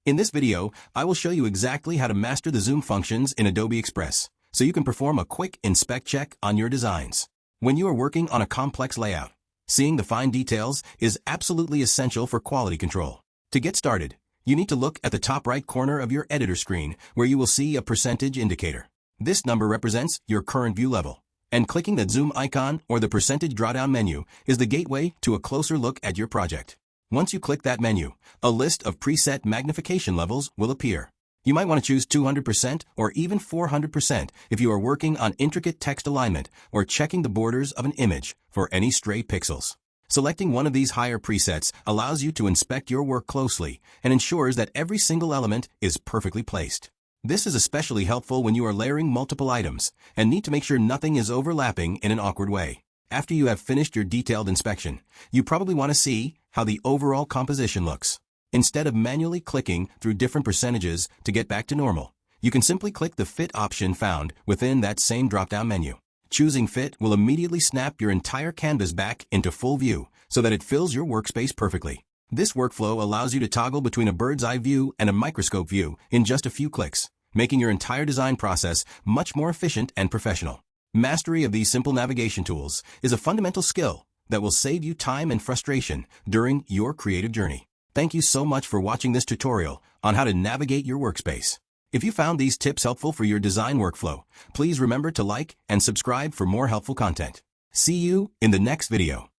In this video, I will show you exactly how to master the zoom functions in Adobe Express, so you can perform a quick inspect check on your designs. When you are working on a complex layout, seeing the fine details is absolutely essential for quality control. To get started, you need to look at the top right corner of your editor screen where you will see a percentage indicator. This number represents your current view level, and clicking the zoom icon or the percentage drawdown menu is the gateway to a closer look at your project. Once you click that menu, a list of preset magnification levels will appear. You might want to choose 200% or even 400% if you are working on intricate text alignment or checking the borders of an image for any stray pixels. Selecting one of these higher presets allows you to inspect your work closely and ensures that every single element is perfectly placed. This is especially helpful when you are layering multiple items and need to make sure nothing is overlapping in an awkward way. After you have finished your detailed inspection, you probably want to see how the overall composition looks. Instead of manually clicking through different percentages to get back to normal, you can simply click the Fit option found within that same drop-down menu. Choosing Fit will immediately snap your entire canvas back into full view so that it fills your workspace perfectly. This workflow allows you to toggle between a bird's eye view and a microscope view in just a few clicks, making your entire design process much more efficient and professional. Mastery of these simple navigation tools is a fundamental skill that will save you time and frustration during your creative journey. Thank you so much for watching this tutorial on how to navigate your workspace. If you found these tips helpful for your design workflow, please remember to like and subscribe for more helpful content. See you in the next video.